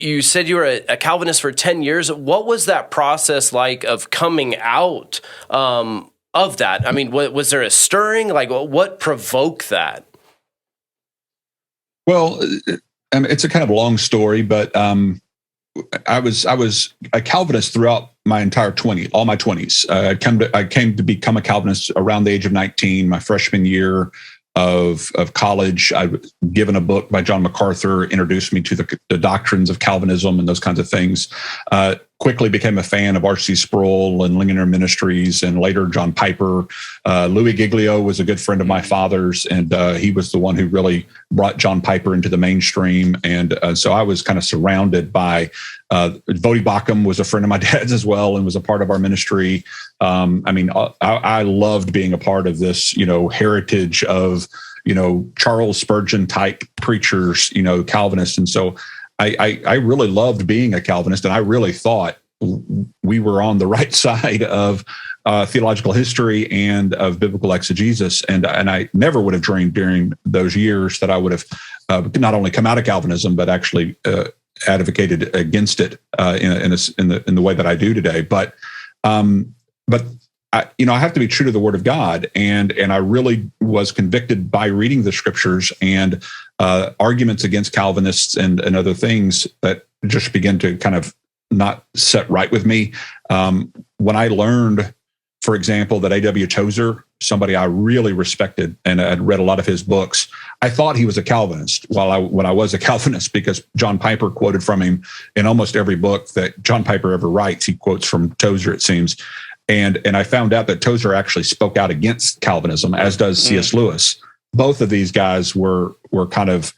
you said you were a Calvinist for 10 years. What was that process like of coming out of that? I mean, was there a stirring? Like, what provoked that? Well, it's a kind of long story, but I was a Calvinist throughout my entire all my 20s. I came to become a Calvinist around the age of 19, my freshman year of college. I was given a book by John MacArthur, introduced me to the doctrines of Calvinism and those kinds of things. Quickly became a fan of R.C. Sproul and Ligonier Ministries, and later John Piper. Louis Giglio was a good friend of my father's, and he was the one who really brought John Piper into the mainstream. And so I was kind of surrounded by Vodi Bakum was a friend of my dad's as well, and was a part of our ministry. I loved being a part of this, heritage of, Charles Spurgeon type preachers, Calvinists. And so I really loved being a Calvinist, and I really thought we were on the right side of theological history and of biblical exegesis. And I never would have dreamed during those years that I would have not only come out of Calvinism, but actually advocated against it in the way that I do today. But I have to be true to the Word of God, and I really was convicted by reading the Scriptures and arguments against Calvinists and other things that just began to kind of not set right with me. When I learned, for example, that A.W. Tozer, somebody I really respected and I'd read a lot of his books, I thought he was a Calvinist when I was a Calvinist, because John Piper quoted from him in almost every book that John Piper ever writes. He quotes from Tozer, it seems. And I found out that Tozer actually spoke out against Calvinism, as does C.S. Lewis. Both of these guys were kind of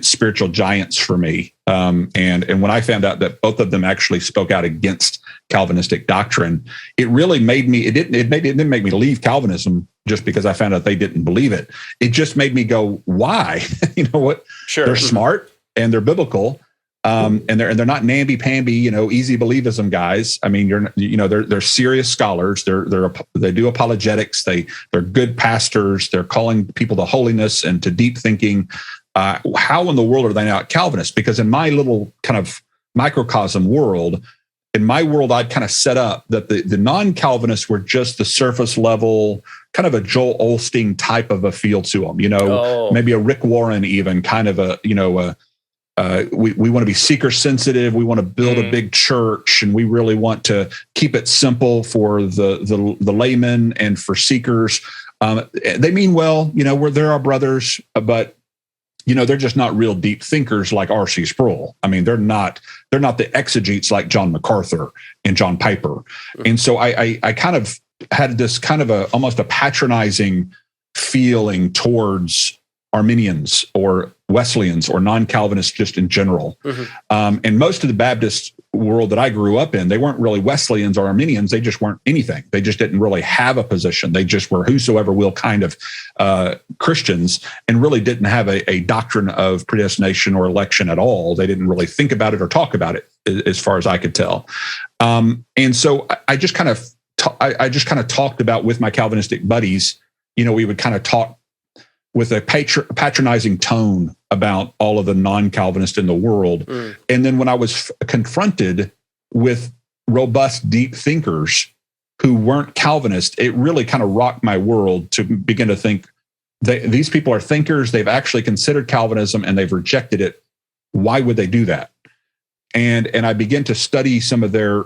spiritual giants for me. And when I found out that both of them actually spoke out against Calvinistic doctrine, it really made me. It didn't make me leave Calvinism just because I found out they didn't believe it. It just made me go, why? You know what? Sure. They're smart and they're biblical. And they're not namby-pamby, easy believism guys. I mean, they're serious scholars. They do apologetics. They're good pastors. They're calling people to holiness and to deep thinking. How in the world are they not Calvinists? Because in my little kind of microcosm world, I'd kind of set up that the non-Calvinists were just the surface level, kind of a Joel Osteen type of a feel to them. Maybe a Rick Warren, even kind of we want to be seeker sensitive. We want to build a big church, and we really want to keep it simple for the layman and for seekers. They mean well, they're our brothers, but they're just not real deep thinkers like R.C. Sproul. I mean, they're not the exegetes like John MacArthur and John Piper. And so I kind of had this kind of almost a patronizing feeling towards Arminians or Wesleyans or non-Calvinists just in general. And most of the Baptist world that I grew up in, they weren't really Wesleyans or Arminians. They just weren't anything. They just didn't really have a position. They just were whosoever will kind of Christians, and really didn't have a doctrine of predestination or election at all. They didn't really think about it or talk about it, as far as I could tell. And so I just kind of talked about with my Calvinistic buddies. We would kind of talk with a patronizing tone about all of the non-Calvinists in the world. And then when I was confronted with robust, deep thinkers who weren't Calvinists, it really kind of rocked my world to begin to think these people are thinkers. They've actually considered Calvinism and they've rejected it. Why would they do that? And I began to study some of their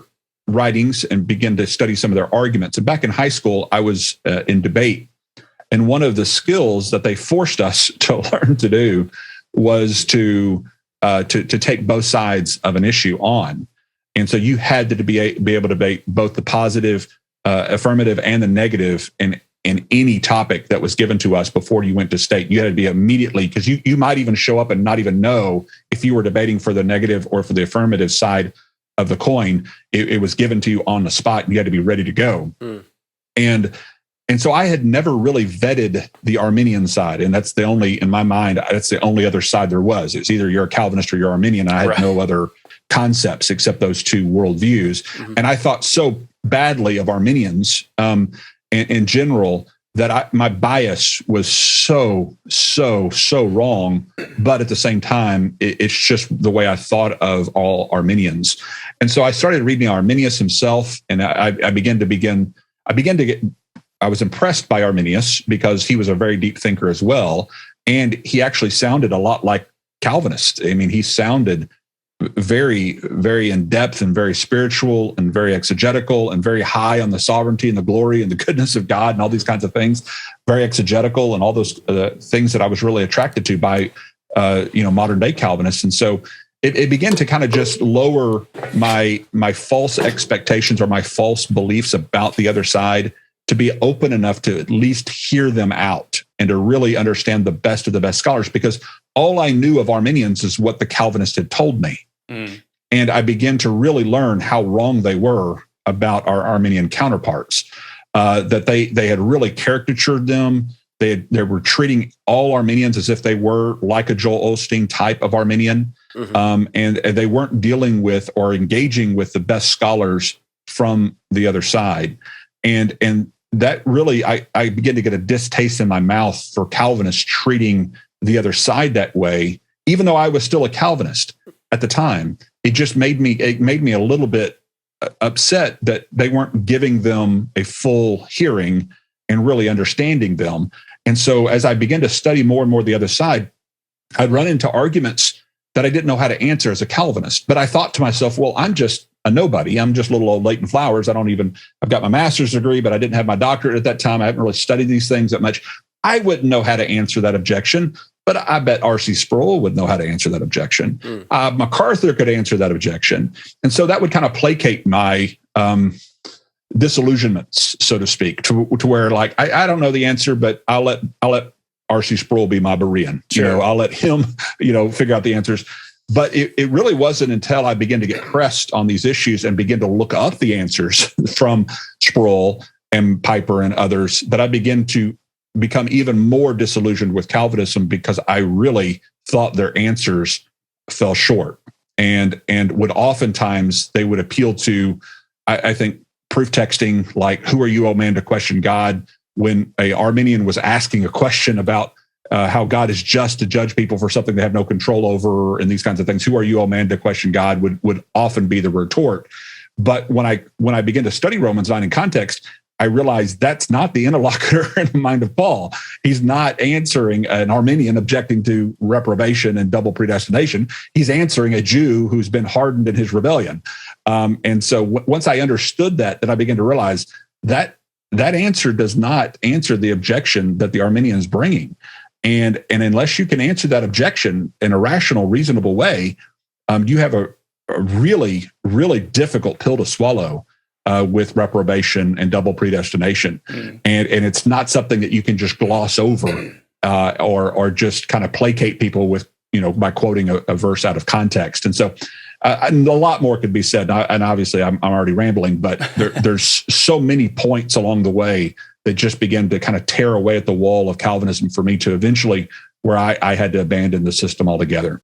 writings and begin to study some of their arguments. And back in high school, I was in debate. And one of the skills that they forced us to learn to do was to take both sides of an issue on. And so you had to be able to debate both the positive, affirmative, and the negative in any topic that was given to us before you went to state. You had to be immediately, because you might even show up and not even know if you were debating for the negative or for the affirmative side of the coin. It was given to you on the spot, and you had to be ready to go. And so I had never really vetted the Arminian side. And that's the only, in my mind, that's the only other side there was. It's either you're a Calvinist or you're Arminian. I had no other concepts except those two worldviews. And I thought so badly of Arminians in general that my bias was so wrong. But at the same time, it's just the way I thought of all Arminians. And so I started reading Arminius himself, and I was impressed by Arminius because he was a very deep thinker as well. And he actually sounded a lot like Calvinist. I mean, he sounded very, very in depth and very spiritual and very exegetical and very high on the sovereignty and the glory and the goodness of God and all these kinds of things, very exegetical and all those things that I was really attracted to by, modern day Calvinists. And so it began to kind of just lower my false expectations or my false beliefs about the other side, to be open enough to at least hear them out and to really understand the best of the best scholars, because all I knew of Arminians is what the Calvinists had told me. And I began to really learn how wrong they were about our Arminian counterparts, that they had really caricatured them. They were treating all Arminians as if they were like a Joel Osteen type of Arminian. And they weren't dealing with or engaging with the best scholars from the other side. And that really, I began to get a distaste in my mouth for Calvinists treating the other side that way, even though I was still a Calvinist at the time. It just made me a little bit upset that they weren't giving them a full hearing and really understanding them. And so as I began to study more and more the other side, I'd run into arguments that I didn't know how to answer as a Calvinist. But I thought to myself, well, I'm just a nobody. I'm just little old Leighton Flowers. I've got my master's degree, but I didn't have my doctorate at that time. I haven't really studied these things that much. I wouldn't know how to answer that objection, but I bet R.C. Sproul would know how to answer that objection. MacArthur could answer that objection. And so that would kind of placate my disillusionments, so to speak, to where like, I don't know the answer, but I'll let R.C. Sproul be my Berean. Sure. I'll let him, figure out the answers. But it really wasn't until I began to get pressed on these issues and begin to look up the answers from Sproul and Piper and others that I began to become even more disillusioned with Calvinism, because I really thought their answers fell short and would oftentimes they would appeal to, I think, proof texting, like, who are you, oh man, to question God? When a Arminian was asking a question about how God is just to judge people for something they have no control over and these kinds of things, who are you, oh man, to question God, would often be the retort. But when I began to study Romans 9 in context, I realized that's not the interlocutor in the mind of Paul. He's not answering an Arminian objecting to reprobation and double predestination. He's answering a Jew who's been hardened in his rebellion. And so once I understood that, then I began to realize that answer does not answer the objection that the Arminian is bringing. And unless you can answer that objection in a rational, reasonable way, you have a really, really difficult pill to swallow with reprobation and double predestination. And it's not something that you can just gloss over or just kind of placate people with, by quoting a verse out of context. And so and a lot more could be said. And obviously I'm already rambling, but there's so many points along the way that just began to kind of tear away at the wall of Calvinism for me to eventually where I had to abandon the system altogether.